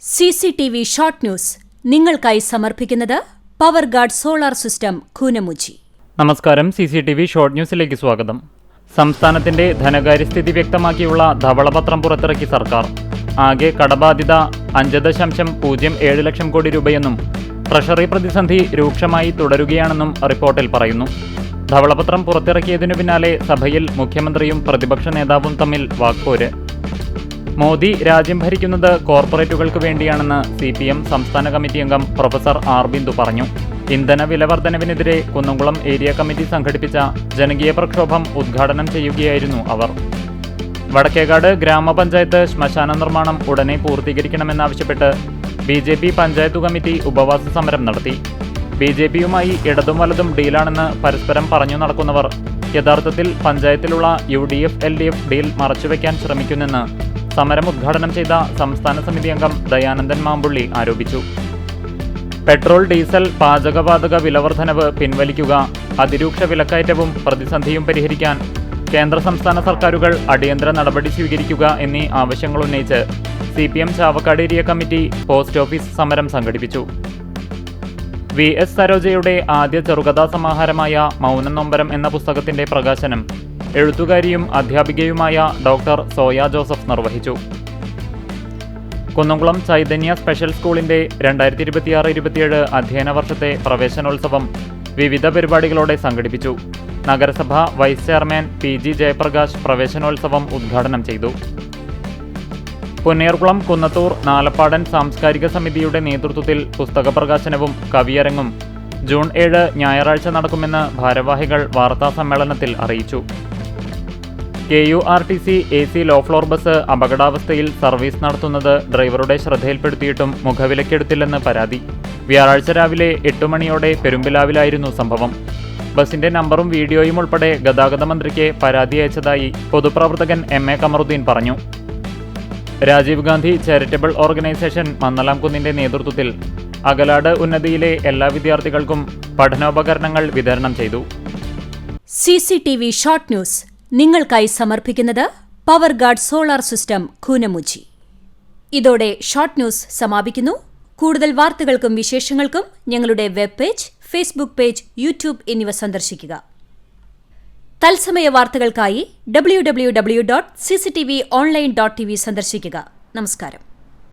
CCTV short news നിങ്ങൾക്കായി സമർപ്പിക്കുന്നത് power guard solar system Koonamuchi. നമസ്കാരം. CCTV ഷോർട്ട് ന്യൂസിലേക്ക് സ്വാഗതം. സംസ്ഥാനത്തിന്റെ ധനകാര്യസ്ഥിതി വ്യക്തമാക്കിയുള്ള ധവളപത്രം പുറത്തിറക്കി സർക്കാർ. ആകെ കടബാധ്യത 5.07 ലക്ഷം കോടി രൂപയെന്നും ട്രഷറി പ്രതിസന്ധി രൂക്ഷമായി തുടരുകയാണെന്നും റിപ്പോർട്ടിൽ പറയുന്നു. ധവളപത്രം പുറത്തിറക്കിയതിനു പിന്നാലെ സഭയിൽ മുഖ്യമന്ത്രിയും പ്രതിപക്ഷ നേതാവും തമ്മിൽ വാക്പോര്. മോദി രാജ്യം ഭരിക്കുന്നത് കോർപ്പറേറ്റുകൾക്ക് വേണ്ടിയാണെന്ന് CPM സംസ്ഥാന കമ്മിറ്റി അംഗം പ്രൊഫസർ ആർ ബിന്ദു പറഞ്ഞു. ഇന്ധന വില വർധനവിനെതിരെ കുന്നംകുളം ഏരിയ കമ്മിറ്റി സംഘടിപ്പിച്ച ജനകീയ പ്രക്ഷോഭം ഉദ്ഘാടനം ചെയ്യുകയായിരുന്നു അവർ. വടക്കേകാട് ഗ്രാമപഞ്ചായത്ത് ശ്മശാന നിർമ്മാണം ഉടനെ പൂർത്തീകരിക്കണമെന്നാവശ്യപ്പെട്ട് BJP പഞ്ചായത്ത് കമ്മിറ്റി ഉപവാസ സമരം നടത്തി. BJPയുമായി ഇടതും വലതും ഡീലാണെന്ന് പരസ്പരം പറഞ്ഞു നടക്കുന്നവർ യഥാർത്ഥത്തിൽ പഞ്ചായത്തിലുള്ള UDF-LDF ഡീൽ മറച്ചുവെക്കാൻ ശ്രമിക്കുന്നെന്ന് സമരം ഉദ്ഘാടനം ചെയ്ത സംസ്ഥാന സമിതി അംഗം ദയാനന്ദൻ മാമ്പുള്ളി ആരോപിച്ചു. പെട്രോൾ, ഡീസൽ, പാചകവാതക വിലവർധനവ് പിൻവലിക്കുക, അതിരൂക്ഷ വിലക്കയറ്റവും പ്രതിസന്ധിയും പരിഹരിക്കാൻ കേന്ദ്ര സംസ്ഥാന സർക്കാരുകൾ അടിയന്തര നടപടി സ്വീകരിക്കുക എന്നീ ആവശ്യങ്ങളുന്നയിച്ച് CPM Chavakkad area committee post office സമരം സംഘടിപ്പിച്ചു. VS സരോജയുടെ ആദ്യ ചെറുകഥാ സമാഹാരമായ മൗന നൊമ്പരം എന്ന പുസ്തകത്തിന്റെ പ്രകാശനം എഴുത്തുകാരിയും അധ്യാപികയുമായ ഡോക്ടർ സോയ ജോസഫ് നിർവഹിച്ചു. കുന്നംകുളം ചൈതന്യ സ്പെഷ്യൽ സ്കൂളിന്റെ 2026-27 അധ്യയന വർഷത്തെ പ്രവേശനോത്സവം വിവിധ പരിപാടികളോടെ സംഘടിപ്പിച്ചു. നഗരസഭ വൈസ് ചെയർമാൻ PG ജയപ്രകാശ് പ്രവേശനോത്സവം ഉദ്ഘാടനം ചെയ്തു. പുന്നേർകുളം കുന്നത്തൂർ നാലപ്പാടൻ സാംസ്കാരിക സമിതിയുടെ നേതൃത്വത്തിൽ പുസ്തക പ്രകാശനവും കവിയരങ്ങും ജൂൺ 7 ഞായറാഴ്ച നടക്കുമെന്ന് ഭാരവാഹികൾ വാർത്താ സമ്മേളനത്തിൽ അറിയിച്ചു. KURTC AC low floor bus അപകടാവസ്ഥയിൽ സർവീസ് നടത്തുന്നത് ഡ്രൈവറുടെ ശ്രദ്ധയിൽപ്പെടുത്തിയിട്ടും മുഖവിലക്കെടുത്തില്ലെന്ന് പരാതി. വ്യാഴാഴ്ച രാവിലെ 8 മണിയോടെ പെരുമ്പിലാവിലായിരുന്നു സംഭവം. ബസിന്റെ നമ്പറും വീഡിയോയും ഉൾപ്പെടെ ഗതാഗത മന്ത്രിക്ക് പരാതി അയച്ചതായി പൊതുപ്രവർത്തകൻ MA കമറുദ്ദീൻ പറഞ്ഞു. രാജീവ് ഗാന്ധി ചാരിറ്റബിൾ ഓർഗനൈസേഷൻ മന്നലാംകുന്നിന്റെ നേതൃത്വത്തിൽ അകലാട് ഉന്നതിയിലെ എല്ലാ വിദ്യാർത്ഥികൾക്കും പഠനോപകരണങ്ങൾ വിതരണം ചെയ്തു. CCTV ഷോർട്ട് ന്യൂസ് നിങ്ങൾക്കായി സമർപ്പിക്കുന്നത് power guard solar system Koonamuchi. ഇതോടെ ഷോർട്ട് ന്യൂസ് സമാപിക്കുന്നു. കൂടുതൽ വാർത്തകൾക്കും വിശേഷങ്ങൾക്കും ഞങ്ങളുടെ web page, Facebook page, YouTube എന്നിവ സന്ദർശിക്കുക. തത്സമയ വാർത്തകൾക്കായി www.cctv online.tv സന്ദർശിക്കുക. നമസ്കാരം.